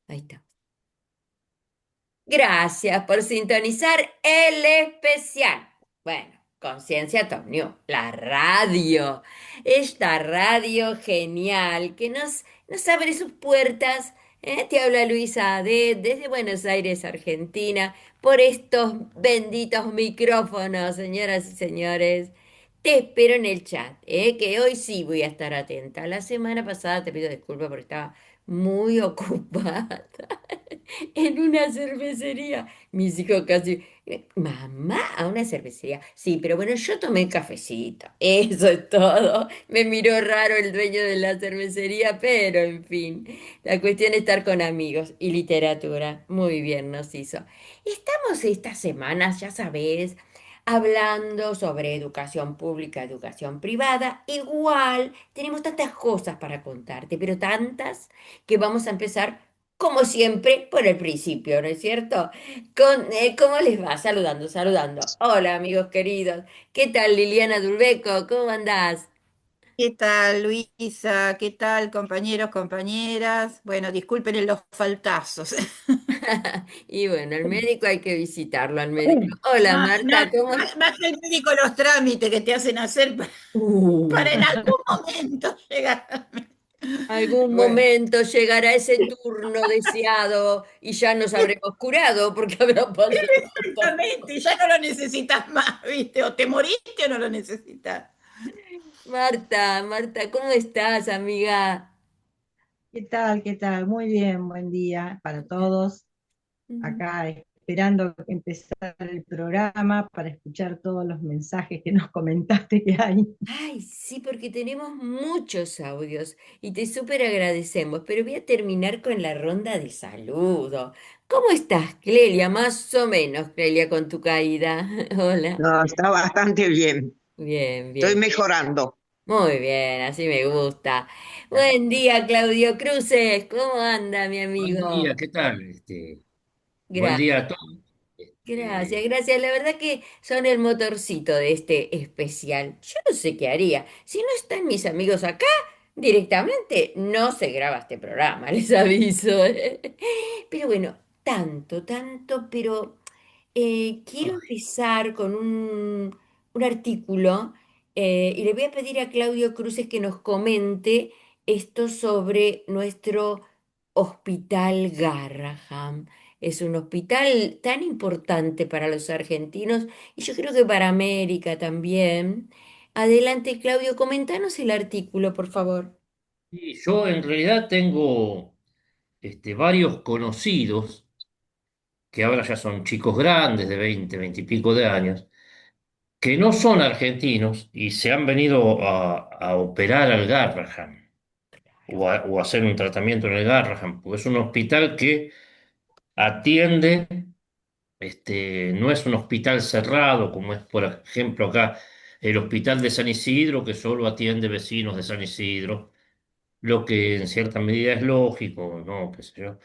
Ahí está. Gracias por sintonizar el especial. Bueno, Conciencia Top News, la radio. Esta radio genial que nos abre sus puertas. Te habla Luisa Adet desde Buenos Aires, Argentina, por estos benditos micrófonos, señoras y señores. Te espero en el chat, que hoy sí voy a estar atenta. La semana pasada te pido disculpas porque estaba muy ocupada en una cervecería. Mis hijos casi, mamá, a una cervecería. Sí, pero bueno, yo tomé cafecito. Eso es todo. Me miró raro el dueño de la cervecería, pero en fin, la cuestión es estar con amigos y literatura. Muy bien nos hizo. Estamos estas semanas, ya sabes, hablando sobre educación pública, educación privada. Igual tenemos tantas cosas para contarte, pero tantas que vamos a empezar como siempre, por el principio, ¿no es cierto? ¿Cómo les va? Saludando, saludando. Hola, amigos queridos. ¿Qué tal, Liliana Durbeco? ¿Cómo andás? ¿Qué tal, Luisa? ¿Qué tal, compañeros, compañeras? Bueno, disculpen los faltazos. Y bueno, el médico hay que visitarlo al médico. Hola, No, no, Marta, ¿cómo? más el médico los trámites que te hacen hacer para en Uh, algún momento llegar. algún Bueno, momento llegará ese turno deseado y ya nos habremos curado porque habrá pasado tanto. exactamente, ya no lo necesitas más, ¿viste? O te moriste o no lo necesitas. Marta, Marta, ¿cómo estás, amiga? ¿Qué tal? ¿Qué tal? Muy bien, buen día para todos. Acá esperando empezar el programa para escuchar todos los mensajes que nos comentaste que hay. Ay, sí, porque tenemos muchos audios y te súper agradecemos, pero voy a terminar con la ronda de saludo. ¿Cómo estás, Clelia? Más o menos, Clelia, con tu caída. Hola. No, está bastante bien. Bien, Estoy bien. mejorando. Muy bien, así me gusta. Buen día, Claudio Cruces. ¿Cómo anda, mi Buen día, amigo? ¿qué tal? Buen Gracias. día a todos. Gracias, gracias. La verdad que son el motorcito de este especial. Yo no sé qué haría. Si no están mis amigos acá, directamente no se graba este programa, les aviso. Pero bueno, tanto, tanto, pero quiero Ay, empezar con un artículo y le voy a pedir a Claudio Cruces que nos comente esto sobre nuestro Hospital Garraham. Es un hospital tan importante para los argentinos y yo creo que para América también. Adelante, Claudio, coméntanos el artículo, por favor. y yo en realidad tengo varios conocidos que ahora ya son chicos grandes de 20, 20 y pico de años, que no son argentinos y se han venido a operar al Garrahan o a hacer un tratamiento en el Garrahan, porque es un hospital que atiende. No es un hospital cerrado, como es, por ejemplo, acá el Hospital de San Isidro, que solo atiende vecinos de San Isidro, lo que en cierta medida es lógico, ¿no? ¿Qué sé yo?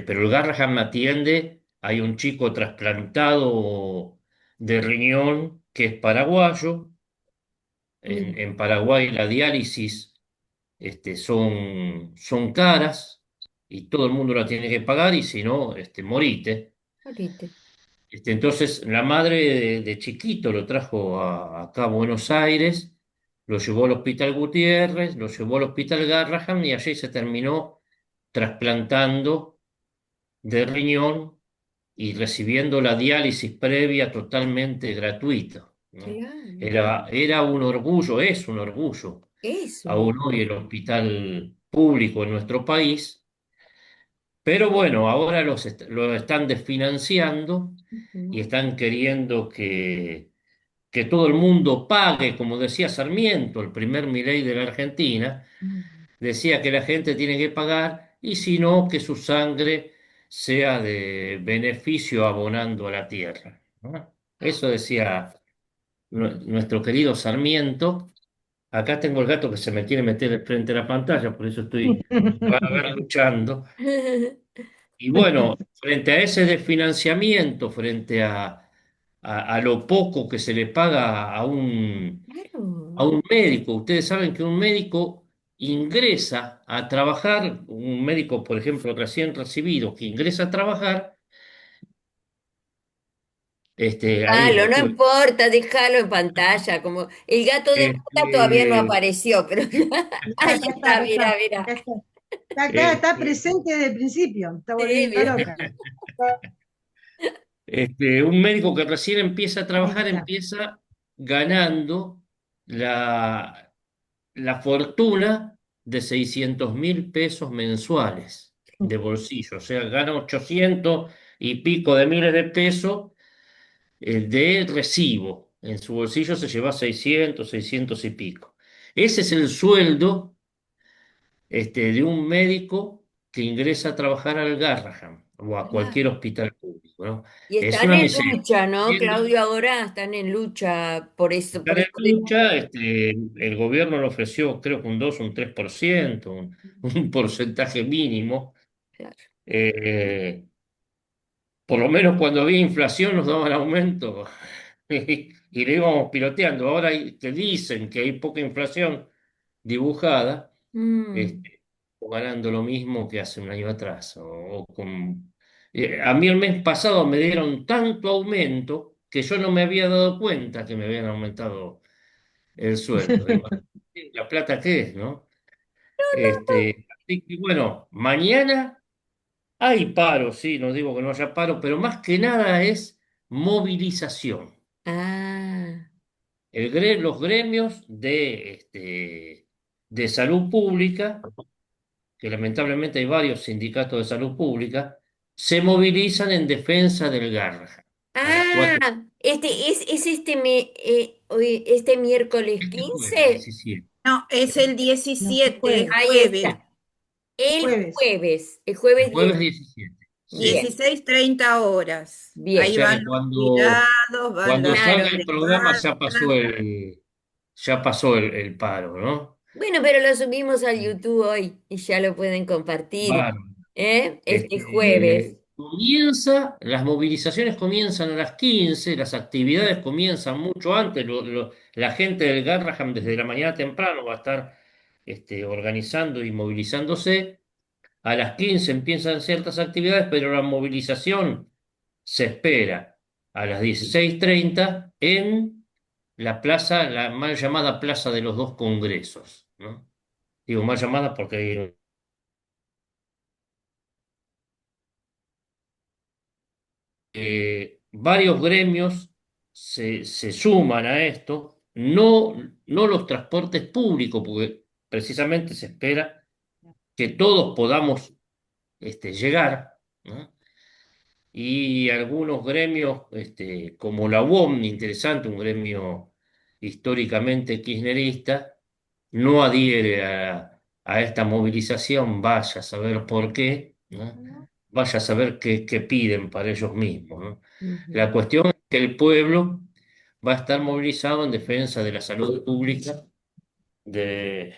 Pero el Garrahan atiende, hay un chico trasplantado de riñón que es paraguayo. Mira, En Paraguay la diálisis son caras y todo el mundo la tiene que pagar y si no, morite. ahorita. Entonces, la madre de chiquito lo trajo acá a Buenos Aires, lo llevó al Hospital Gutiérrez, lo llevó al Hospital Garrahan y allí se terminó trasplantando de riñón y recibiendo la diálisis previa totalmente gratuita, ¿no? Claro, Era un orgullo, es un orgullo eso. aún hoy el hospital público en nuestro país, pero bueno, ahora lo están desfinanciando y Ujú. están queriendo que todo el mundo pague, como decía Sarmiento, el primer Milei de la Argentina, Mm. decía que la gente tiene que pagar y si no, que su sangre sea de beneficio abonando a la tierra, ¿no? Eso decía nuestro querido Sarmiento. Acá tengo el gato que se me quiere meter frente a la pantalla, por eso estoy a ver, luchando. Y bueno, frente a ese desfinanciamiento, frente a lo poco que se le paga a Claro. un médico, ustedes saben que un médico ingresa a trabajar, un médico, por ejemplo, recién recibido, que ingresa a trabajar, ahí en Déjalo, el no pueblo. importa, déjalo en pantalla, como el gato de Mota todavía no Este, apareció, pero ahí Acá está, está, acá está, mira, acá mira. está. Está acá, está este, presente desde el principio, está Sí, volviendo mira. loca. un médico que recién empieza a Ahí trabajar está. empieza ganando la fortuna de 600.000 pesos mensuales de bolsillo, o sea, gana 800 y pico de miles de pesos de recibo. En su bolsillo se lleva 600 y pico. Ese es el sueldo de un médico que ingresa a trabajar al Garrahan o a cualquier hospital público, ¿no? Y Es están una en miseria. lucha, ¿no? Siendo- Claudio, ahora están en lucha por eso, Están por en esto de... lucha, el gobierno le ofreció creo que un 2 o un 3%, un porcentaje mínimo. Claro. Eh, por lo menos cuando había inflación nos daban aumento y le íbamos piloteando. Ahora te dicen que hay poca inflación dibujada, Mm. este, o ganando lo mismo que hace un año atrás. A mí el mes pasado me dieron tanto aumento que yo no me había dado cuenta que me habían aumentado el sueldo. Imagínate la plata que es, ¿no? Así que bueno, mañana hay paro, sí, no digo que no haya paro, pero más que nada es movilización. Ah, Los gremios de salud pública, que lamentablemente hay varios sindicatos de salud pública, se movilizan en defensa del Garrahan. A las 4 es este miércoles este jueves 15. 17. No, es el No, 17, es jueves, Ahí jueves, está. El jueves. jueves, el El jueves jueves 10. 17, sí. Bien, 16:30 horas. O Ahí bien. sea van que los jubilados, van cuando las salga Claro. el programa empleadas. ya pasó el paro, ¿no? Bueno, pero lo subimos al YouTube hoy y ya lo pueden compartir, Bárbaro. ¿eh? Este jueves. Las movilizaciones comienzan a las 15, las actividades comienzan mucho antes. La gente del Garrahan desde la mañana temprano va a estar organizando y movilizándose. A las 15 empiezan ciertas actividades, pero la movilización se espera a las 16:30 en la plaza, la mal llamada Plaza de los Dos Congresos, ¿no? Digo mal llamada porque varios gremios se suman a esto, no los transportes públicos, porque precisamente se espera que todos podamos llegar, ¿no? Y algunos gremios, como la UOM, interesante, un gremio históricamente kirchnerista, no adhiere a esta movilización, vaya a saber por qué, ¿no? Vaya a saber qué piden para ellos mismos, ¿no? Ujú. La cuestión es que el pueblo va a estar movilizado en defensa de la salud pública, de,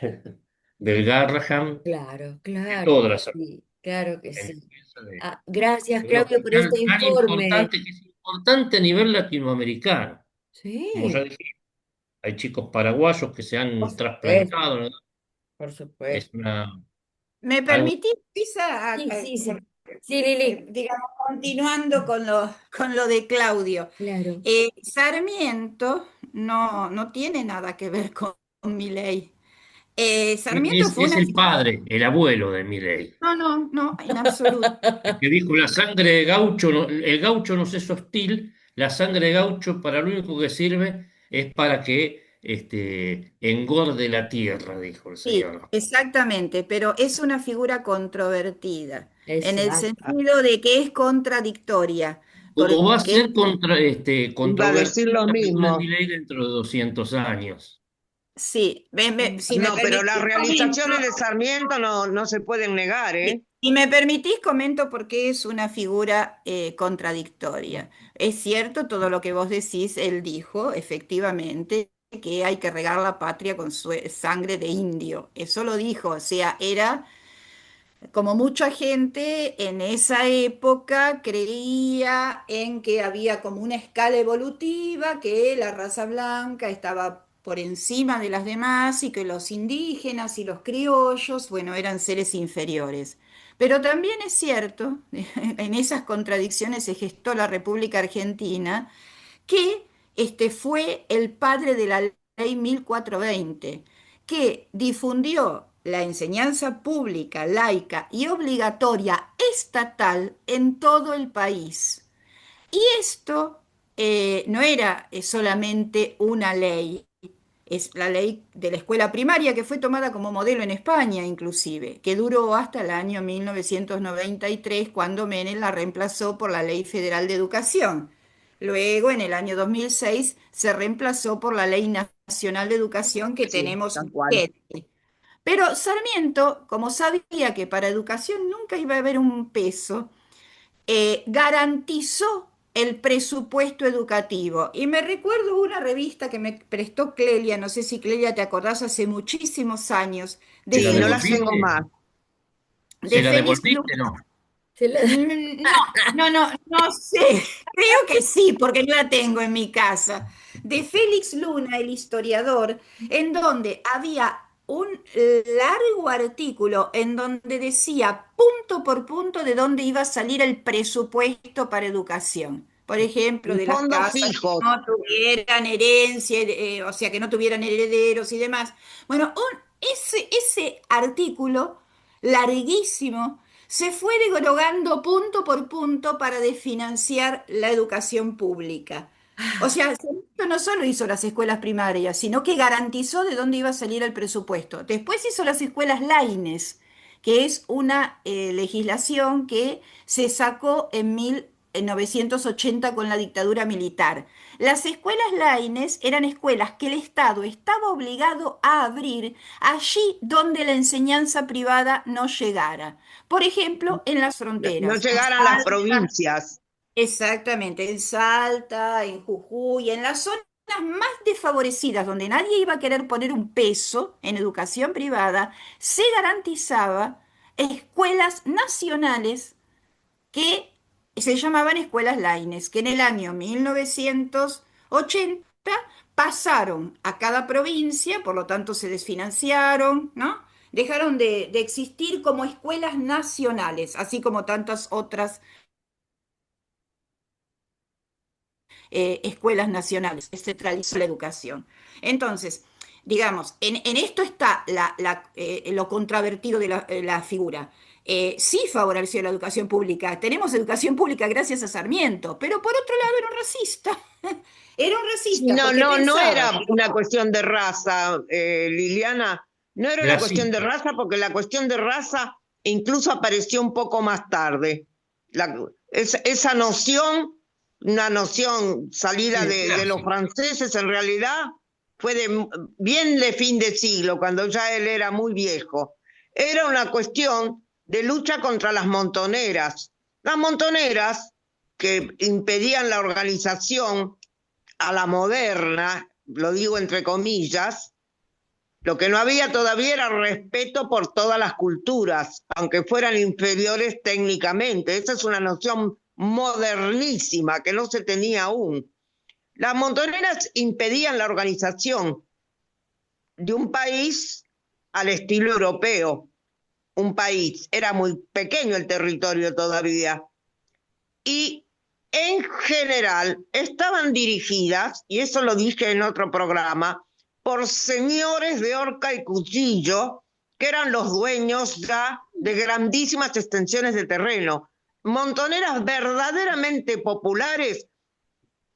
del Garrahan, Claro, de claro, toda la salud, sí, claro que en sí. defensa Gracias, de un Claudio, por hospital este tan informe. importante que es importante a nivel latinoamericano. Como Sí, ya dije, hay chicos paraguayos que se por han supuesto, trasplantado, ¿no? por Es supuesto. ¿Me algo. permitís, Luisa, Sí, sí, sí. Sí, Lili. digamos, continuando con lo de Claudio? Claro. Sarmiento no tiene nada que ver con Milei. Sarmiento fue Es una el figura. padre, el abuelo de Milei, No, no, no, en absoluto. el que dijo la sangre de gaucho, el gaucho no es hostil, la sangre de gaucho para lo único que sirve es para que engorde la tierra, dijo el Sí, señor. exactamente, pero es una figura controvertida, en el Exacto. sentido de que es contradictoria, O va a porque ser Iba a decir controvertida lo la figura de mismo. Milei dentro de 200 años. sí, si me No, pero las permitís comento. realizaciones de Sarmiento no se pueden negar, ¿eh? Si me permitís, comento por qué es una figura contradictoria. Es cierto todo lo que vos decís, él dijo, efectivamente, que hay que regar la patria con sangre de indio. Eso lo dijo, o sea, era como mucha gente en esa época creía en que había como una escala evolutiva, que la raza blanca estaba por encima de las demás y que los indígenas y los criollos, bueno, eran seres inferiores. Pero también es cierto, en esas contradicciones se gestó la República Argentina, que fue el padre de la ley 1420, que difundió la enseñanza pública, laica y obligatoria estatal en todo el país. Y esto no era solamente una ley, es la ley de la escuela primaria que fue tomada como modelo en España inclusive, que duró hasta el año 1993 cuando Menem la reemplazó por la Ley Federal de Educación. Luego, en el año 2006, se reemplazó por la Ley Nacional de Educación que Sí, tenemos tal cual. vigente. Pero Sarmiento, como sabía que para educación nunca iba a haber un peso, garantizó el presupuesto educativo. Y me recuerdo una revista que me prestó Clelia, no sé si Clelia te acordás, hace muchísimos años, ¿Se de la Sí, no Félix, las tengo devolviste? más. de ¿Se la Félix devolviste? Luna. No. Se la- No, no sé, creo que sí, porque no la tengo en mi casa. De Félix Luna, el historiador, en donde había un largo artículo en donde decía punto por punto de dónde iba a salir el presupuesto para educación. Por ejemplo, En de las fondos casas que fijos. no tuvieran herencia, o sea, que no tuvieran herederos y demás. Bueno, ese artículo larguísimo se fue derogando punto por punto para desfinanciar la educación pública. O sea, Sarmiento no solo hizo las escuelas primarias, sino que garantizó de dónde iba a salir el presupuesto. Después hizo las escuelas Laines, que es una legislación que se sacó en 1980 con la dictadura militar. Las escuelas Laines eran escuelas que el Estado estaba obligado a abrir allí donde la enseñanza privada no llegara. Por ejemplo, en las No fronteras, en llegaran las Salta, provincias. exactamente, en Salta, en Jujuy, en las zonas más desfavorecidas, donde nadie iba a querer poner un peso en educación privada, se garantizaba escuelas nacionales que se llamaban escuelas Laines, que en el año 1980 pasaron a cada provincia, por lo tanto se desfinanciaron, ¿no? Dejaron de existir como escuelas nacionales, así como tantas otras escuelas nacionales, se centralizó la educación. Entonces, digamos, en esto está lo contravertido de la figura. Sí favoreció la educación pública. Tenemos educación pública gracias a Sarmiento, pero por otro lado era un racista. Era un Sí, racista no, porque no, no pensaba era que una cuestión de raza, Liliana. No era una cuestión de Clasista. raza porque la cuestión de raza incluso apareció un poco más tarde. Esa noción, una noción Sí, salida de de los clase. franceses, en realidad fue bien de fin de siglo, cuando ya él era muy viejo. Era una cuestión de lucha contra las montoneras. Las montoneras que impedían la organización a la moderna, lo digo entre comillas, lo que no había todavía era respeto por todas las culturas, aunque fueran inferiores técnicamente. Esa es una noción modernísima que no se tenía aún. Las montoneras impedían la organización de un país al estilo europeo. Un país, era muy pequeño el territorio todavía, y en general estaban dirigidas, y eso lo dije en otro programa, por señores de horca y cuchillo, que eran los dueños ya de grandísimas extensiones de terreno. Montoneras verdaderamente populares.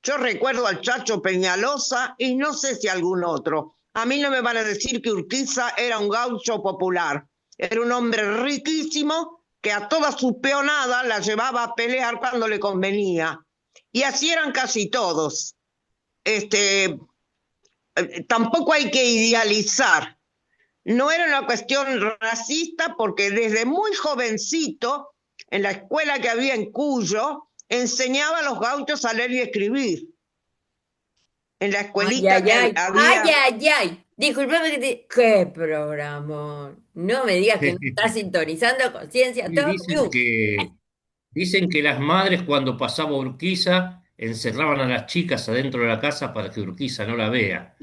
Yo recuerdo al Chacho Peñalosa y no sé si algún otro. A mí no me van a decir que Urquiza era un gaucho popular. Era un hombre riquísimo que a toda su peonada la llevaba a pelear cuando le convenía. Y así eran casi todos. Tampoco hay que idealizar. No era una cuestión racista porque desde muy jovencito, en la escuela que había en Cuyo, enseñaba a los gauchos a leer y escribir. En la Ay, escuelita ay, que ay, ay, había. ay, ay. Disculpame que te... ¡Qué programón! No me digas que no estás sintonizando Conciencia Y Top News. dicen que las madres cuando pasaba Urquiza encerraban a las chicas adentro de la casa para que Urquiza no la vea.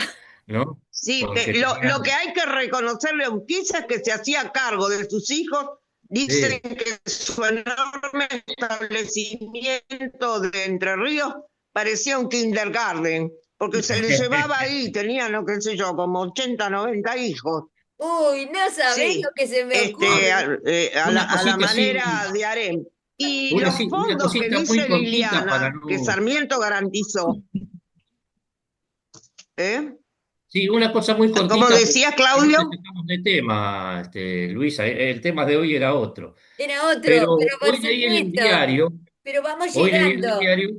¿no? Sí, Porque lo que tenían, hay que reconocerle a Urquiza es que se hacía cargo de sus hijos. Dicen sí, que su enorme establecimiento de Entre Ríos parecía un kindergarten, porque se les llevaba ahí, tenían, no qué sé yo, como 80, 90 hijos. Uy, no sabés lo Sí, que se me este, ocurre. una a la cosita así, manera de harem. Y los una fondos que cosita muy dice cortita para Liliana que no. Sarmiento garantizó, ¿eh? Sí, una cosa muy Como cortita, porque decía no Claudio, te sacamos de tema, Luisa. El tema de hoy era otro. Era otro, Pero pero por supuesto. Pero vamos hoy leí en el llegando. diario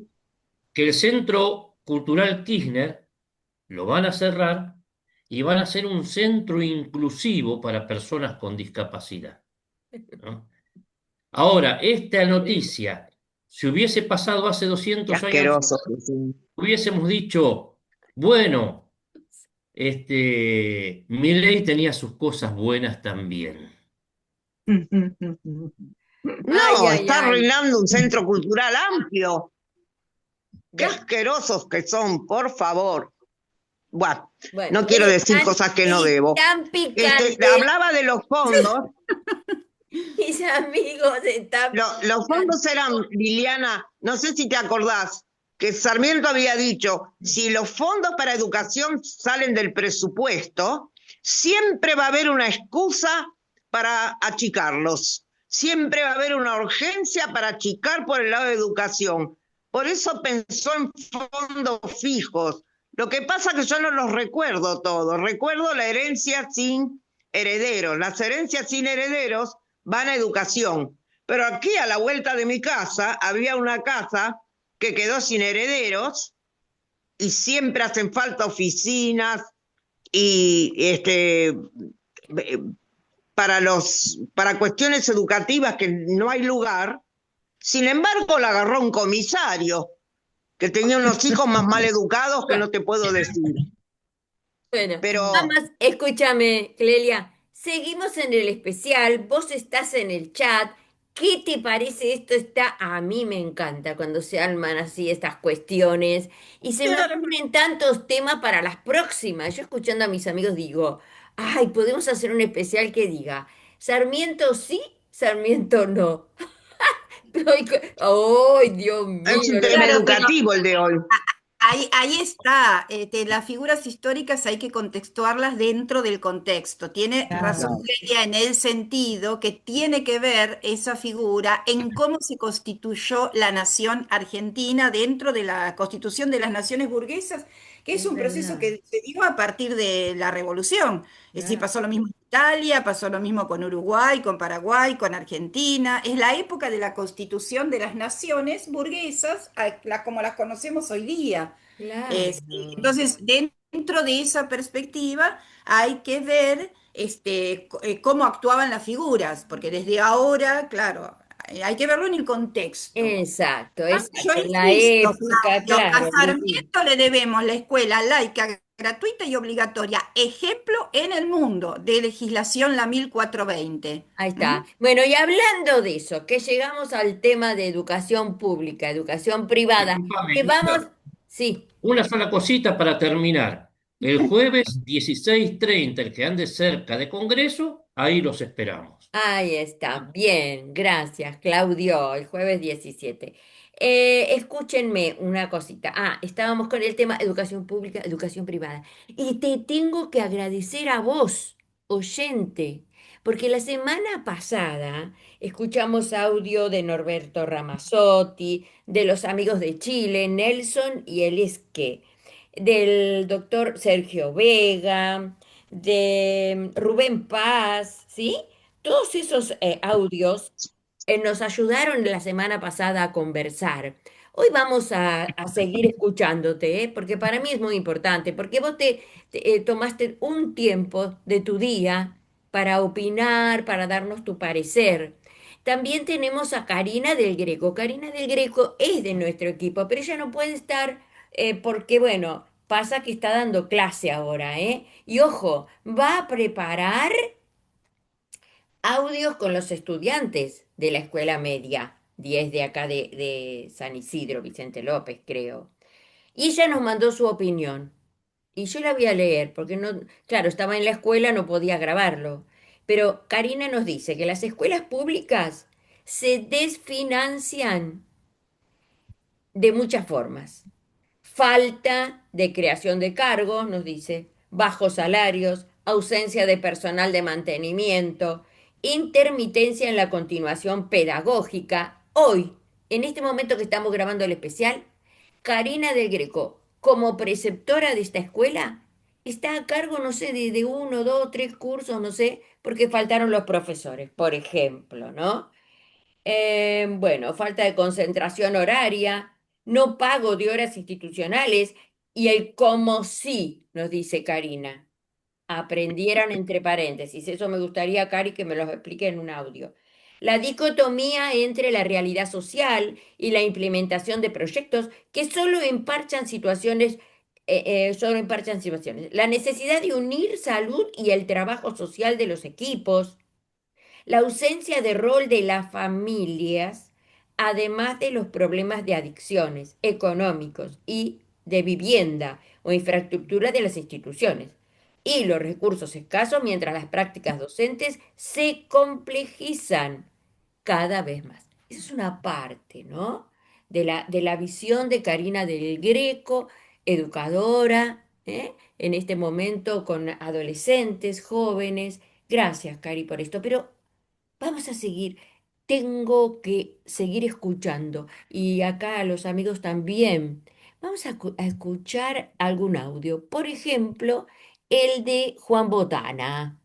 que el Centro Cultural Kirchner lo van a cerrar y van a hacer un centro inclusivo para personas con discapacidad, ¿no? Ahora, esta noticia, si hubiese pasado hace qué 200 años, asqueroso, Jesús. hubiésemos dicho, bueno, Milei tenía sus cosas buenas también. Ay, No, ay, está ay. arruinando un centro cultural amplio. Qué Bueno, asquerosos que son, por favor. Bueno, bueno, no quiero decir cosas que no es debo. tan picante. Hablaba de los fondos. Mis amigos están Los fondos picantes. eran, Liliana, no sé si te acordás, que Sarmiento había dicho, si los fondos para educación salen del presupuesto, siempre va a haber una excusa para achicarlos. Siempre va a haber una urgencia para achicar por el lado de educación. Por eso pensó en fondos fijos. Lo que pasa es que yo no los recuerdo todos. Recuerdo la herencia sin herederos. Las herencias sin herederos van a educación. Pero aquí a la vuelta de mi casa había una casa que quedó sin herederos y siempre hacen falta oficinas y para cuestiones educativas que no hay lugar. Sin embargo, la agarró un comisario que tenía unos hijos más mal educados que Bueno, no te puedo decir. bueno, Pero vamos, escúchame, Clelia. Seguimos en el especial. Vos estás en el chat. ¿Qué te parece esto? A mí me encanta cuando se arman así estas cuestiones y se me ocurren tantos temas para las próximas. Yo escuchando a mis amigos digo, ay, podemos hacer un especial que diga, Sarmiento sí, Sarmiento no. Ay, Dios es mío, un lo tema que... Claro, pero educativo el de hoy. ahí está. Las figuras históricas hay que contextuarlas dentro del contexto. Tiene razón Claro, Delia en el sentido que tiene que ver esa figura en cómo se constituyó la nación argentina dentro de la constitución de las naciones burguesas, que es Es un proceso verdad, que se dio a partir de la revolución. Es decir, claro. pasó lo mismo en Italia, pasó lo mismo con Uruguay, con Paraguay, con Argentina. Es la época de la constitución de las naciones burguesas, como las conocemos hoy día. Sí, Claro. entonces, dentro de esa perspectiva, hay que ver cómo actuaban las figuras, porque desde ahora, claro, hay que verlo en el contexto. Exacto, Yo exacto. La insisto, época, Claudio, a claro, Lili. Sarmiento le debemos la escuela laica, gratuita y obligatoria, ejemplo en el mundo de legislación la 1420. Ahí ¿Mm? está. Bueno, y hablando de eso, que llegamos al tema de educación pública, educación privada, Disculpame, que vamos, Luisa, sí, una sola cosita para terminar. El jueves 16:30, el que ande cerca de Congreso, ahí los esperamos. ahí está. Bien, gracias, Claudio, el jueves 17. Escúchenme una cosita. Ah, estábamos con el tema educación pública, educación privada. Y te tengo que agradecer a vos, oyente, porque la semana pasada escuchamos audio de Norberto Ramazzotti, de los amigos de Chile, Nelson y Elisque, del doctor Sergio Vega, de Rubén Paz, ¿sí? Todos esos audios nos ayudaron la semana pasada a conversar. Hoy vamos a seguir escuchándote, porque para mí es muy importante, porque vos tomaste un tiempo de tu día para opinar, para darnos tu parecer. También tenemos a Karina del Greco. Karina del Greco es de nuestro equipo, pero ella no puede estar porque, bueno, pasa que está dando clase ahora, ¿eh? Y ojo, va a preparar audios con los estudiantes de la escuela media, 10 de acá de San Isidro, Vicente López, creo. Y ella nos mandó su opinión. y yo la voy a leer, porque no, claro, estaba en la escuela, no podía grabarlo. Pero Karina nos dice que las escuelas públicas se desfinancian de muchas formas. Falta de creación de cargos, nos dice, bajos salarios, ausencia de personal de mantenimiento, intermitencia en la continuación pedagógica. Hoy, en este momento que estamos grabando el especial, Karina del Greco, como preceptora de esta escuela, está a cargo, no sé, de uno, dos, tres cursos, no sé, porque faltaron los profesores, por ejemplo, ¿no? Bueno, falta de concentración horaria, no pago de horas institucionales y el como sí, nos dice Karina. Aprendieran entre paréntesis. Eso me gustaría, Cari, que me lo explique en un audio. La dicotomía entre la realidad social y la implementación de proyectos que solo emparchan situaciones, solo emparchan situaciones. La necesidad de unir salud y el trabajo social de los equipos, la ausencia de rol de las familias, además de los problemas de adicciones económicos y de vivienda o infraestructura de las instituciones, y los recursos escasos mientras las prácticas docentes se complejizan cada vez más. Esa es una parte, ¿no? De la visión de Karina del Greco, educadora, en este momento con adolescentes, jóvenes. Gracias, Cari, por esto. Pero vamos a seguir. Tengo que seguir escuchando. Y acá a los amigos también. Vamos a escuchar algún audio. Por ejemplo, el de Juan Botana.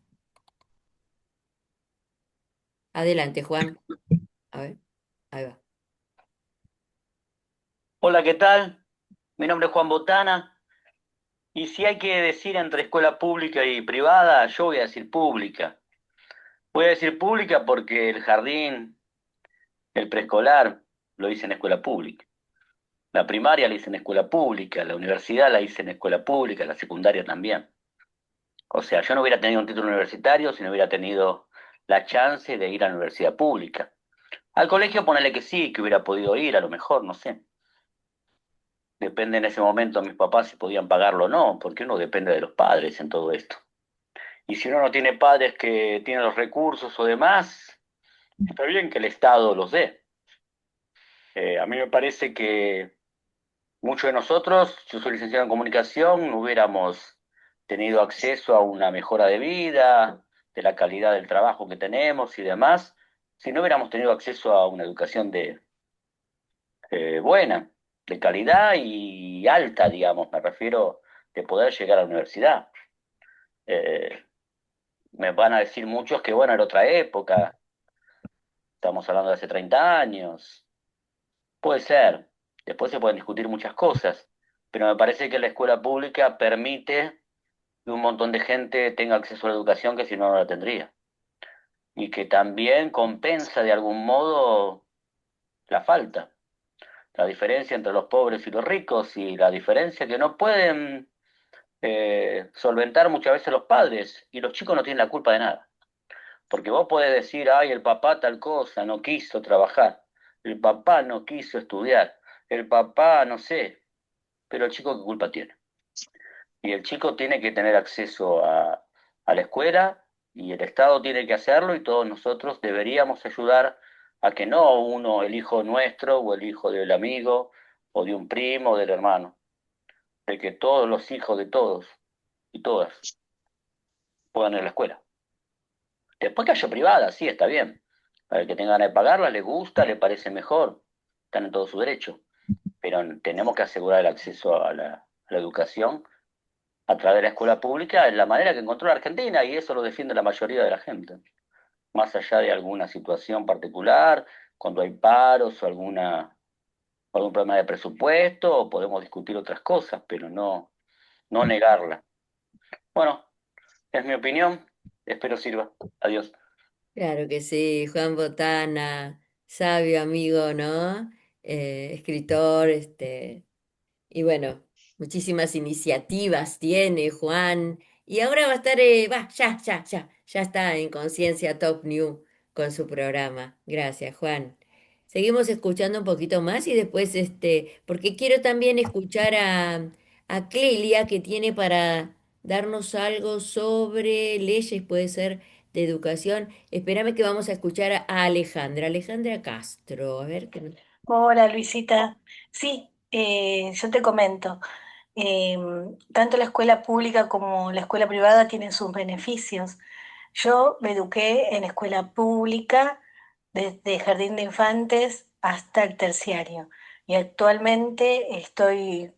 Adelante, Juan. A ver, ahí va. Hola, ¿qué tal? Mi nombre es Juan Botana y si hay que decir entre escuela pública y privada, yo voy a decir pública. Voy a decir pública porque el jardín, el preescolar, lo hice en escuela pública. La primaria la hice en escuela pública, la universidad la hice en escuela pública, la secundaria también. O sea, yo no hubiera tenido un título universitario si no hubiera tenido la chance de ir a la universidad pública. Al colegio ponerle que sí, que hubiera podido ir, a lo mejor, no sé. Depende en ese momento mis papás si podían pagarlo o no, porque uno depende de los padres en todo esto. Y si uno no tiene padres que tienen los recursos o demás, está bien que el Estado los dé. A mí me parece que muchos de nosotros, yo soy licenciado en comunicación, no hubiéramos tenido acceso a una mejora de vida, de la calidad del trabajo que tenemos y demás, si no hubiéramos tenido acceso a una educación buena, de calidad y alta, digamos, me refiero de poder llegar a la universidad. Eh, Me van a decir muchos que, bueno, era otra época, estamos hablando de hace 30 años. Puede ser, después se pueden discutir muchas cosas, pero me parece que la escuela pública permite que un montón de gente tenga acceso a la educación que si no, no la tendría. Y que también compensa de algún modo la falta, la diferencia entre los pobres y los ricos y la diferencia que no pueden solventar muchas veces los padres y los chicos no tienen la culpa de nada. Porque vos podés decir, ay, el papá tal cosa, no quiso trabajar, el papá no quiso estudiar, el papá no sé, pero el chico qué culpa tiene. Y el chico tiene que tener acceso a la escuela y el Estado tiene que hacerlo y todos nosotros deberíamos ayudar a que no uno, el hijo nuestro o el hijo del amigo o de un primo o del hermano, de que todos los hijos de todos y todas puedan ir a la escuela. Después que haya privada, sí, está bien. Para el que tenga ganas de pagarla, le gusta, le parece mejor, están en todo su derecho. Pero tenemos que asegurar el acceso a la educación a través de la escuela pública en la manera que encontró la Argentina, y eso lo defiende la mayoría de la gente. Más allá de alguna situación particular, cuando hay paros o algún problema de presupuesto, podemos discutir otras cosas, pero no negarla. Bueno, es mi opinión, espero sirva. Adiós. Claro que sí, Juan Botana, sabio amigo, ¿no? Escritor, y bueno, muchísimas iniciativas tiene Juan. Y ahora va a estar, ya está en Conciencia Top New con su programa. Gracias, Juan. Seguimos escuchando un poquito más y después, porque quiero también escuchar a Clelia, que tiene para darnos algo sobre leyes, puede ser de educación. Espérame que vamos a escuchar a Alejandra, Alejandra Castro. A ver qué. Hola Luisita, sí, yo te comento, tanto la escuela pública como la escuela privada tienen sus beneficios. Yo me eduqué en escuela pública desde jardín de infantes hasta el terciario y actualmente estoy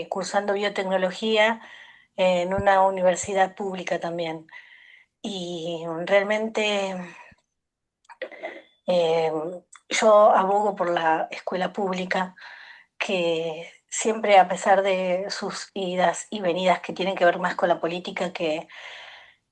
cursando biotecnología en una universidad pública también. Y realmente eh, yo abogo por la escuela pública que siempre, a pesar de sus idas y venidas que tienen que ver más con la política que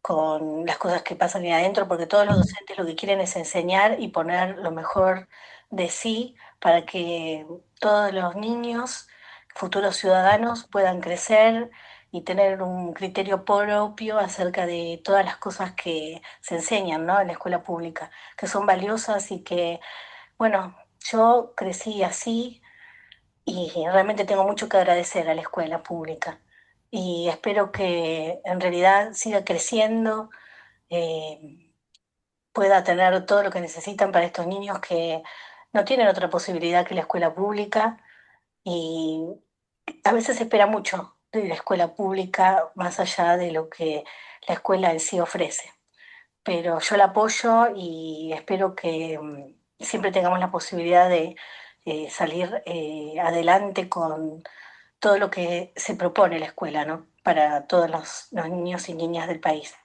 con las cosas que pasan ahí adentro, porque todos los docentes lo que quieren es enseñar y poner lo mejor de sí para que todos los niños, futuros ciudadanos, puedan crecer y tener un criterio propio acerca de todas las cosas que se enseñan, ¿no? En la escuela pública, que son valiosas y que, bueno, yo crecí así y realmente tengo mucho que agradecer a la escuela pública y espero que en realidad siga creciendo, eh, pueda tener todo lo que necesitan para estos niños que no tienen otra posibilidad que la escuela pública y a veces se espera mucho de la escuela pública más allá de lo que la escuela en sí ofrece. Pero yo la apoyo y espero que siempre tengamos la posibilidad de salir adelante con todo lo que se propone la escuela, ¿no? Para todos los niños y niñas del país.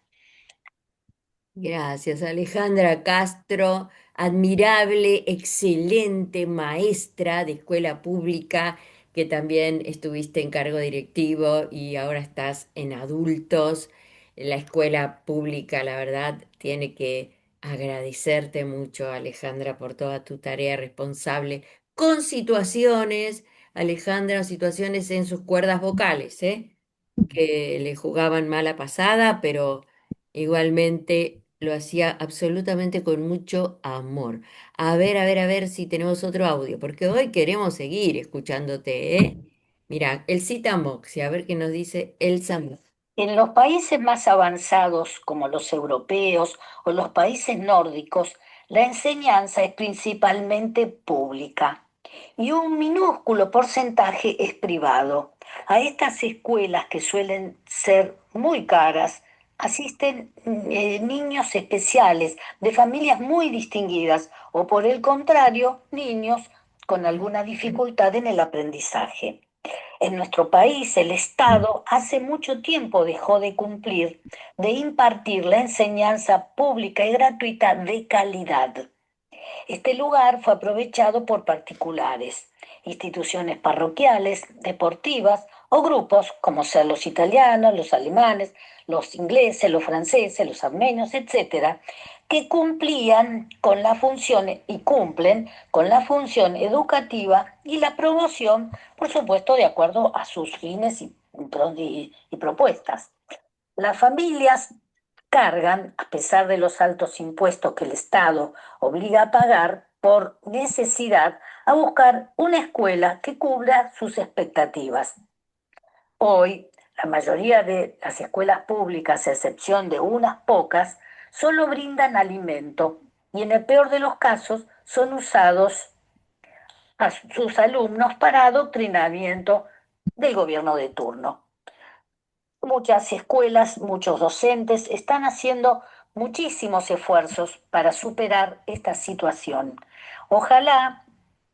Gracias, Alejandra Castro, admirable, excelente maestra de escuela pública, que también estuviste en cargo directivo y ahora estás en adultos. La escuela pública, la verdad, tiene que agradecerte mucho, Alejandra, por toda tu tarea responsable con situaciones, Alejandra, situaciones en sus cuerdas vocales, ¿eh? Que le jugaban mala pasada, pero igualmente lo hacía absolutamente con mucho amor. A ver si tenemos otro audio, porque hoy queremos seguir escuchándote, ¿eh? Mira, el Citamoxi, a ver qué nos dice el Samu. En los países más avanzados, como los europeos o los países nórdicos, la enseñanza es principalmente pública y un minúsculo porcentaje es privado. A estas escuelas, que suelen ser muy caras, asisten niños especiales de familias muy distinguidas o, por el contrario, niños con alguna dificultad en el aprendizaje. En nuestro país, el Estado hace mucho tiempo dejó de cumplir, de impartir la enseñanza pública y gratuita de calidad. Este lugar fue aprovechado por particulares, instituciones parroquiales, deportivas o grupos como sean los italianos, los alemanes, los ingleses, los franceses, los armenios, etcétera, que cumplían con la función y cumplen con la función educativa y la promoción, por supuesto, de acuerdo a sus fines y propuestas. Las familias cargan, a pesar de los altos impuestos que el Estado obliga a pagar, por necesidad, a buscar una escuela que cubra sus expectativas. Hoy, la mayoría de las escuelas públicas, a excepción de unas pocas, solo brindan alimento y, en el peor de los casos, son usados a sus alumnos para adoctrinamiento del gobierno de turno. Muchas escuelas, muchos docentes están haciendo muchísimos esfuerzos para superar esta situación. Ojalá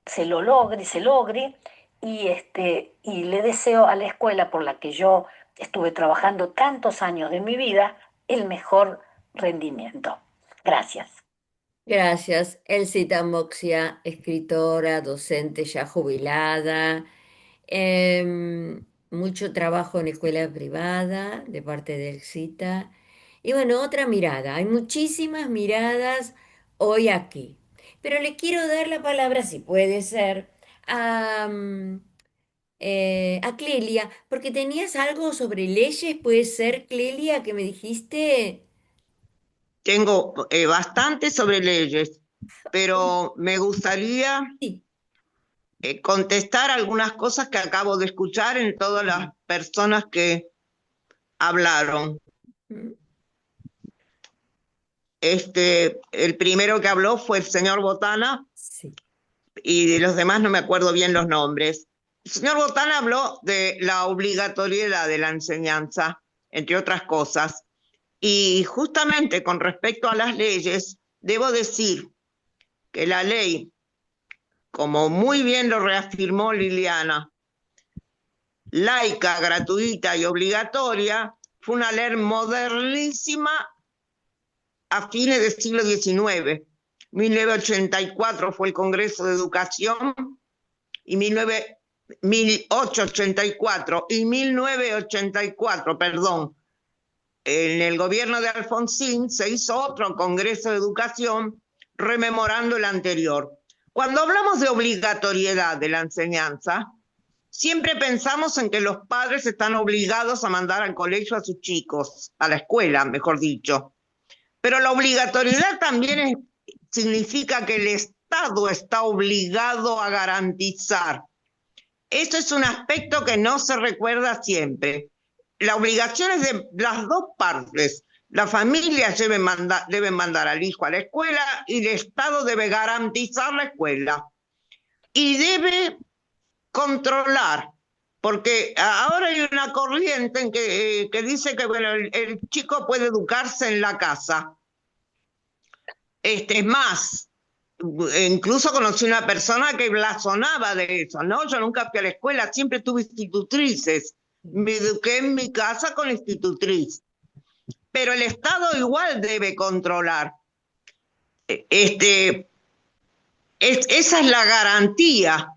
se logre y le deseo a la escuela por la que yo estuve trabajando tantos años de mi vida el mejor rendimiento. Gracias. Gracias, Elcita Moxia, escritora, docente ya jubilada. Mucho trabajo en escuela privada de parte de Elcita. Y bueno, otra mirada. Hay muchísimas miradas hoy aquí. Pero le quiero dar la palabra, si puede ser, a Clelia, porque tenías algo sobre leyes, puede ser, Clelia, que me dijiste. Tengo bastante sobre leyes, pero me gustaría Sí. contestar algunas cosas que acabo de escuchar en todas las personas que hablaron. El primero que habló fue el señor Botana, Sí. y de los demás no me acuerdo bien los nombres. El señor Botana habló de la obligatoriedad de la enseñanza, entre otras cosas. Y justamente con respecto a las leyes, debo decir que la ley, como muy bien lo reafirmó Liliana, laica, gratuita y obligatoria, fue una ley modernísima a fines del siglo XIX. 1984 fue el Congreso de Educación y 1884 y 1984, perdón, en el gobierno de Alfonsín se hizo otro Congreso de Educación rememorando el anterior. Cuando hablamos de obligatoriedad de la enseñanza, siempre pensamos en que los padres están obligados a mandar al colegio a sus chicos, a la escuela, mejor dicho. Pero la obligatoriedad también significa que el Estado está obligado a garantizar. Eso es un aspecto que no se recuerda siempre. La obligación es de las dos partes. La familia debe mandar al hijo a la escuela y el Estado debe garantizar la escuela. Y debe controlar, porque ahora hay una corriente en que dice que bueno, el chico puede educarse en la casa. Es más, incluso conocí una persona que blasonaba de eso, ¿no? Yo nunca fui a la escuela, siempre tuve institutrices. Me eduqué en mi casa con institutriz. Pero el Estado igual debe controlar. Esa es la garantía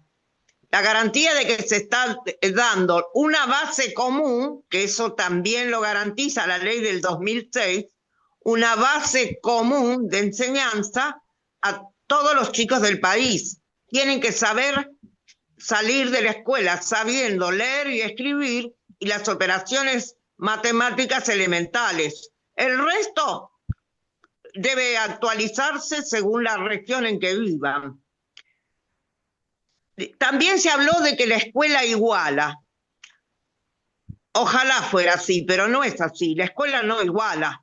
de que se está dando una base común, que eso también lo garantiza la ley del 2006, una base común de enseñanza a todos los chicos del país. Tienen que saber salir de la escuela sabiendo leer y escribir y las operaciones matemáticas elementales. El resto debe actualizarse según la región en que vivan. También se habló de que la escuela iguala. Ojalá fuera así, pero no es así. La escuela no iguala.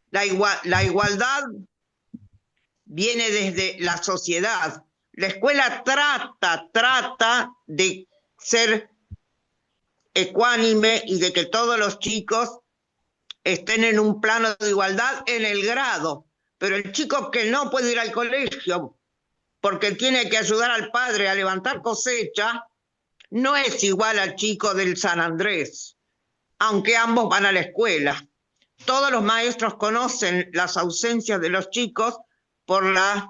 La igualdad viene desde la sociedad. La escuela trata de ser ecuánime y de que todos los chicos estén en un plano de igualdad en el grado. Pero el chico que no puede ir al colegio porque tiene que ayudar al padre a levantar cosecha, no es igual al chico del San Andrés, aunque ambos van a la escuela. Todos los maestros conocen las ausencias de los chicos por la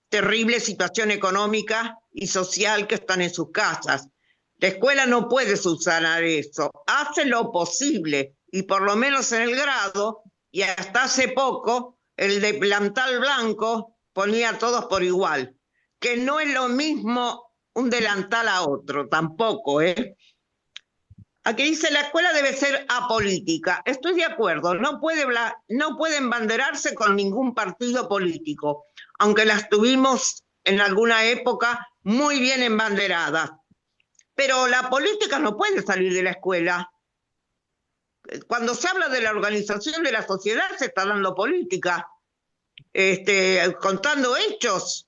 terrible situación económica y social que están en sus casas. La escuela no puede subsanar eso, hace lo posible, y por lo menos en el grado, y hasta hace poco, el de delantal blanco ponía a todos por igual, que no es lo mismo un delantal a otro, tampoco, ¿eh? Aquí dice, la escuela debe ser apolítica. Estoy de acuerdo, no puede embanderarse con ningún partido político, aunque las tuvimos en alguna época muy bien embanderadas. Pero la política no puede salir de la escuela. Cuando se habla de la organización de la sociedad se está dando política, contando hechos.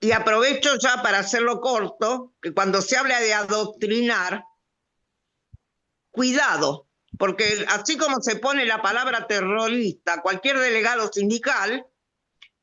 Y aprovecho ya para hacerlo corto, que cuando se habla de adoctrinar, cuidado, porque así como se pone la palabra terrorista a cualquier delegado sindical,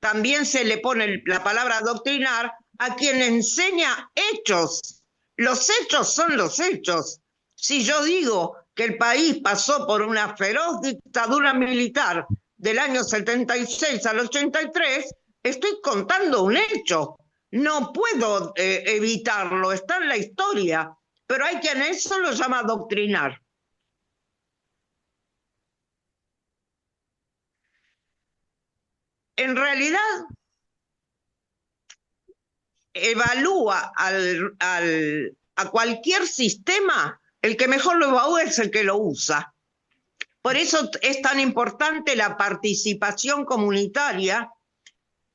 también se le pone la palabra adoctrinar a quien enseña hechos. Los hechos son los hechos. Si yo digo que el país pasó por una feroz dictadura militar del año 76 al 83, estoy contando un hecho. No puedo evitarlo, está en la historia, pero hay quien eso lo llama adoctrinar. En realidad, evalúa a cualquier sistema, el que mejor lo evalúa es el que lo usa. Por eso es tan importante la participación comunitaria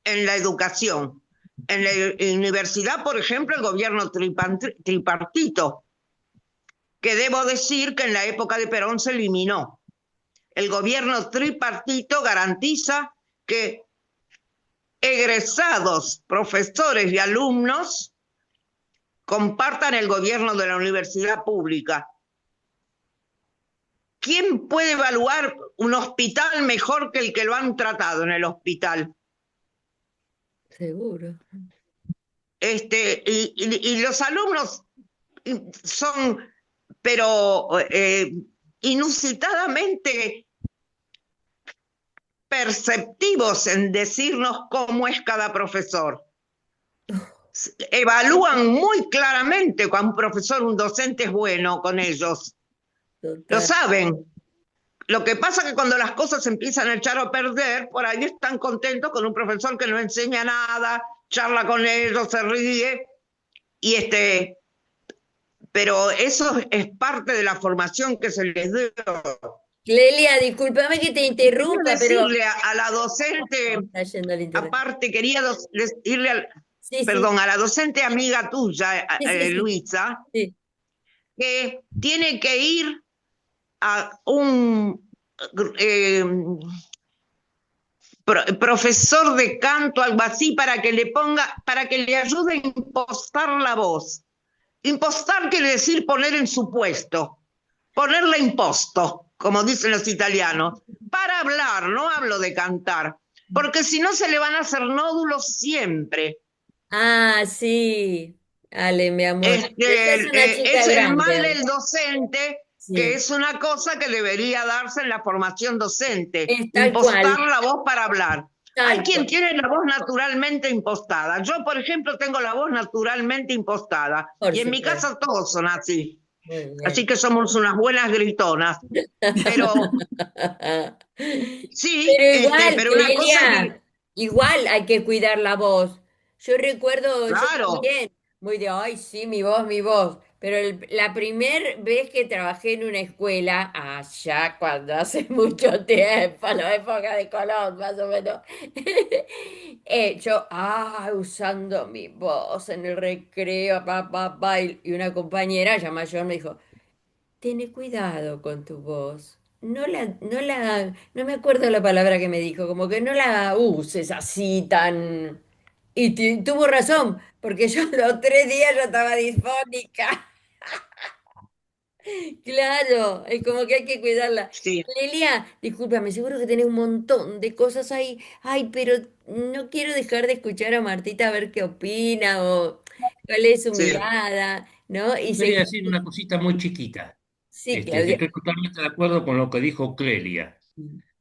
en la educación. En la universidad, por ejemplo, el gobierno tripartito, que debo decir que en la época de Perón se eliminó. El gobierno tripartito garantiza que egresados, profesores y alumnos compartan el gobierno de la universidad pública. ¿Quién puede evaluar un hospital mejor que el que lo han tratado en el hospital? Seguro. Y los alumnos son, pero inusitadamente perceptivos en decirnos cómo es cada profesor. Evalúan muy claramente cuando un profesor, un docente es bueno con ellos. Lo Total. saben. Lo que pasa es que cuando las cosas empiezan a echar a perder, por ahí están contentos con un profesor que no enseña nada, charla con ellos, se ríe, pero eso es parte de la formación que se les dio. Clelia, discúlpame que te Quiero interrumpa, pero decirle a la docente, está yendo al internet. aparte quería decirle, Sí, sí, perdón, a la docente amiga tuya, sí, sí, sí, Luisa, sí. que tiene que ir a un profesor de canto, algo así, para que le ayude a impostar la voz. Impostar quiere decir poner en su puesto, ponerle imposto, como dicen los italianos, para hablar, no hablo de cantar, porque si no se le van a hacer nódulos siempre. Ah, sí. Ale, mi amor. Ella es una chica Es el mal grande. del docente, que Sí, es una cosa que debería darse en la formación docente, es tal impostar cual, la voz para hablar. Hay tal quien cual. tiene la voz naturalmente impostada. Yo, por ejemplo, tengo la voz naturalmente impostada. Por Y en mi supuesto. casa todos son así. Muy Así bien. que somos unas buenas gritonas. Pero Pero sí, igual, pero una cosa es Clelia, igual hay que cuidar la voz. Yo recuerdo, yo claro, también, muy de, ay, sí, mi voz, mi voz. Pero la primer vez que trabajé en una escuela, allá cuando hace mucho tiempo, la época de Colón, más o menos, yo, usando mi voz en el recreo, y una compañera ya mayor me dijo, Tiene cuidado con tu voz. No me acuerdo la palabra que me dijo, como que no la uses así tan. Y tuvo razón, porque yo los 3 días ya estaba disfónica. Claro, es como que hay que cuidarla. sí, Lelia, discúlpame, seguro que tenés un montón de cosas ahí. Ay, pero no quiero dejar de escuchar a Martita a ver qué opina o cuál es su sí. mirada, ¿no? Y Yo quería seguir. decir una cosita muy chiquita, Sí, que Claudia. estoy totalmente de acuerdo con lo que dijo Clelia,